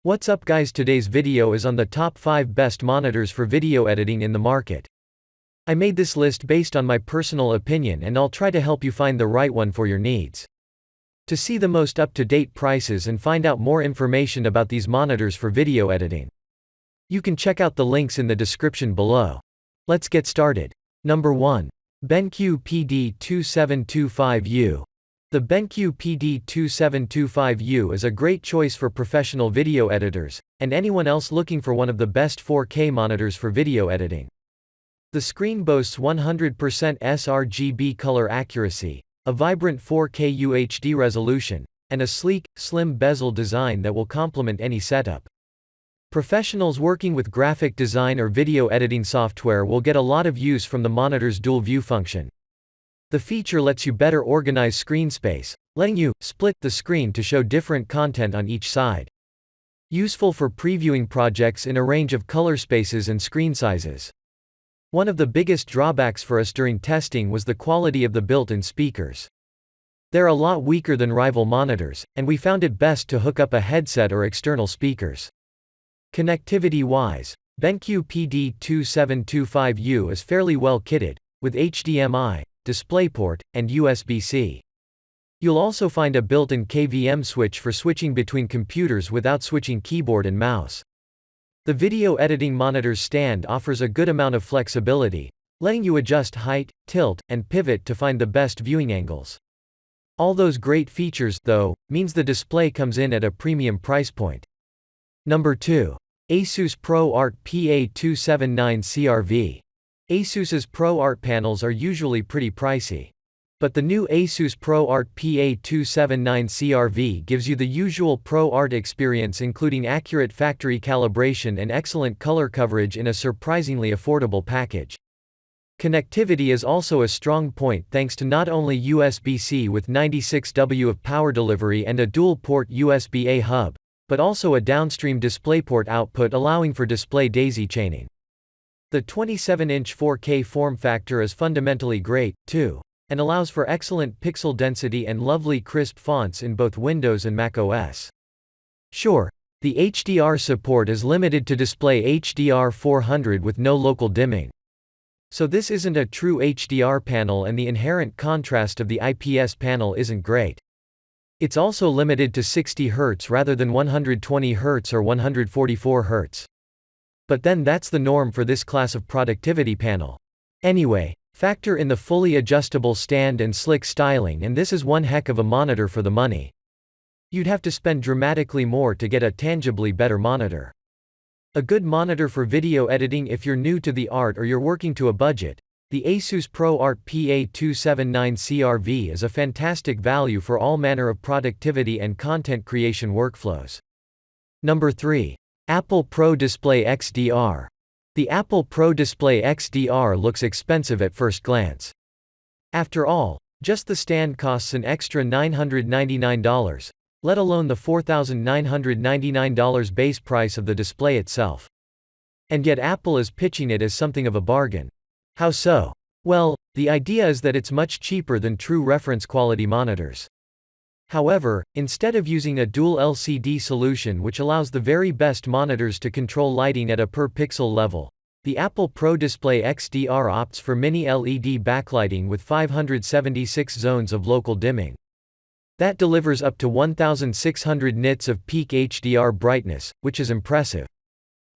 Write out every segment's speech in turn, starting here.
What's up guys, today's video is on the top 5 best monitors for video editing in the market. I made this list based on my personal opinion and I'll try to help you find the right one for your needs. To see the most up-to-date prices and find out more information about these monitors for video editing, you can check out the links in the description below. Let's get started. Number 1. BenQ PD2725U. The BenQ PD2725U is a great choice for professional video editors, and anyone else looking for one of the best 4K monitors for video editing. The screen boasts 100% sRGB color accuracy, a vibrant 4K UHD resolution, and a sleek, slim bezel design that will complement any setup. Professionals working with graphic design or video editing software will get a lot of use from the monitor's dual view function. The feature lets you better organize screen space, letting you split the screen to show different content on each side. Useful for previewing projects in a range of color spaces and screen sizes. One of the biggest drawbacks for us during testing was the quality of the built-in speakers. They're a lot weaker than rival monitors, and we found it best to hook up a headset or external speakers. Connectivity-wise, BenQ PD2725U is fairly well kitted, with HDMI, DisplayPort, and USB-C. You'll also find a built-in KVM switch for switching between computers without switching keyboard and mouse. The video editing monitor's stand offers a good amount of flexibility, letting you adjust height, tilt, and pivot to find the best viewing angles. All those great features, though, means the display comes in at a premium price point. Number 2. Asus ProArt PA329CV. Asus's ProArt panels are usually pretty pricey. But the new Asus ProArt PA329CV gives you the usual ProArt experience, including accurate factory calibration and excellent color coverage in a surprisingly affordable package. Connectivity is also a strong point thanks to not only USB-C with 96W of power delivery and a dual-port USB-A hub, but also a downstream DisplayPort output allowing for display daisy chaining. The 27-inch 4K form factor is fundamentally great, too, and allows for excellent pixel density and lovely crisp fonts in both Windows and macOS. Sure, the HDR support is limited to display HDR 400 with no local dimming. So this isn't a true HDR panel and the inherent contrast of the IPS panel isn't great. It's also limited to 60 Hz rather than 120 Hz or 144 Hz. But then that's the norm for this class of productivity panel. Anyway, factor in the fully adjustable stand and slick styling and this is one heck of a monitor for the money. You'd have to spend dramatically more to get a tangibly better monitor. A good monitor for video editing if you're new to the art or you're working to a budget. The Asus ProArt PA329CV is a fantastic value for all manner of productivity and content creation workflows. Number 3. Apple Pro Display XDR. The Apple Pro Display XDR looks expensive at first glance. After all, just the stand costs an extra $999, let alone the $4,999 base price of the display itself. And yet Apple is pitching it as something of a bargain. How so? Well, the idea is that it's much cheaper than true reference quality monitors. However, instead of using a dual LCD solution which allows the very best monitors to control lighting at a per pixel level, the Apple Pro Display XDR opts for mini LED backlighting with 576 zones of local dimming. That delivers up to 1600 nits of peak HDR brightness, which is impressive.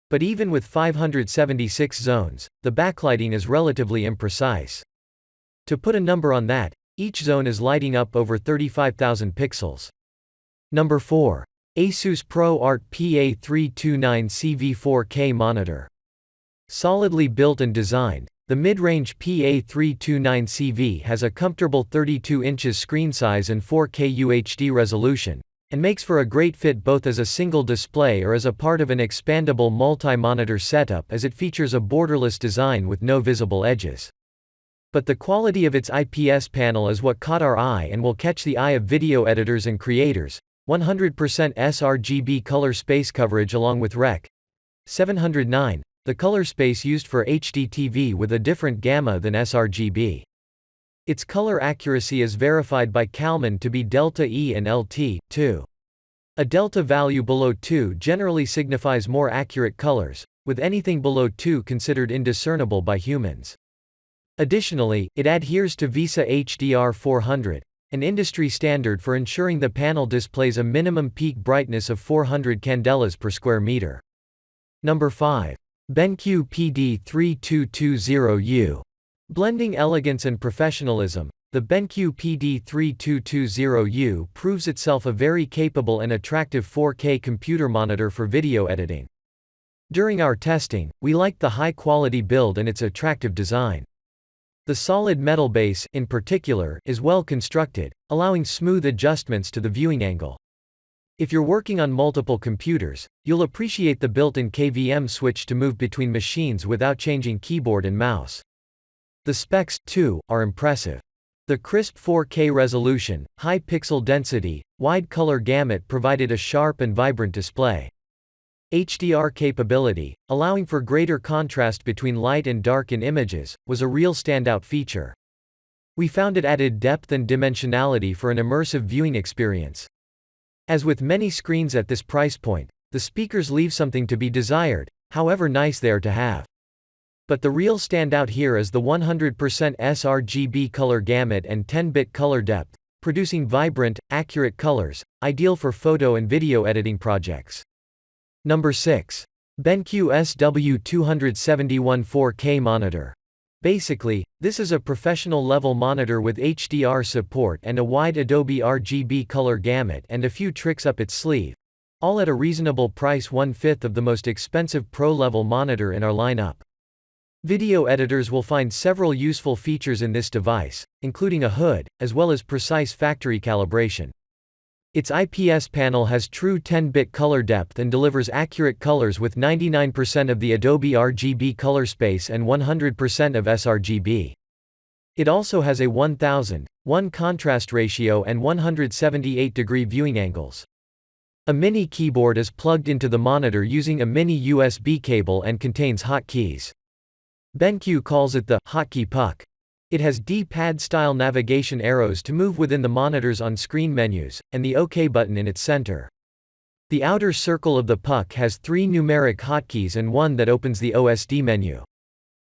But even with 576 zones, the backlighting is relatively imprecise. To put a number on that, each zone is lighting up over 35,000 pixels. Number 4. Asus ProArt PA329CV 4K Monitor. Solidly built and designed, the mid-range PA329CV has a comfortable 32 inches screen size and 4K UHD resolution, and makes for a great fit both as a single display or as a part of an expandable multi-monitor setup as it features a borderless design with no visible edges. But the quality of its IPS panel is what caught our eye and will catch the eye of video editors and creators. 100% sRGB color space coverage along with Rec. 709, the color space used for HDTV with a different gamma than sRGB. Its color accuracy is verified by Kalman to be delta E and LT, too. A delta value below 2 generally signifies more accurate colors, with anything below 2 considered indiscernible by humans. Additionally, it adheres to VESA HDR 400, an industry standard for ensuring the panel displays a minimum peak brightness of 400 candelas per square meter. Number 5. BenQ PD3220U. Blending elegance and professionalism, the BenQ PD3220U proves itself a very capable and attractive 4K computer monitor for video editing. During our testing, we liked the high-quality build and its attractive design. The solid metal base, in particular, is well constructed, allowing smooth adjustments to the viewing angle. If you're working on multiple computers, you'll appreciate the built-in KVM switch to move between machines without changing keyboard and mouse. The specs, too, are impressive. The crisp 4K resolution, high pixel density, wide color gamut provided a sharp and vibrant display. HDR capability, allowing for greater contrast between light and dark in images, was a real standout feature. We found it added depth and dimensionality for an immersive viewing experience. As with many screens at this price point, the speakers leave something to be desired, however nice they are to have. But the real standout here is the 100% sRGB color gamut and 10-bit color depth, producing vibrant, accurate colors, ideal for photo and video editing projects. Number 6. BenQ SW271 4K monitor. Basically, this is a professional-level monitor with HDR support and a wide Adobe RGB color gamut and a few tricks up its sleeve. All at a reasonable price, 1/5 of the most expensive pro-level monitor in our lineup. Video editors will find several useful features in this device, including a hood, as well as precise factory calibration. Its IPS panel has true 10-bit color depth and delivers accurate colors with 99% of the Adobe RGB color space and 100% of sRGB. It also has a 1000:1 contrast ratio and 178-degree viewing angles. A mini keyboard is plugged into the monitor using a mini USB cable and contains hotkeys. BenQ calls it the hotkey puck. It has D-pad-style navigation arrows to move within the monitor's on-screen menus, and the OK button in its center. The outer circle of the puck has 3 numeric hotkeys and one that opens the OSD menu.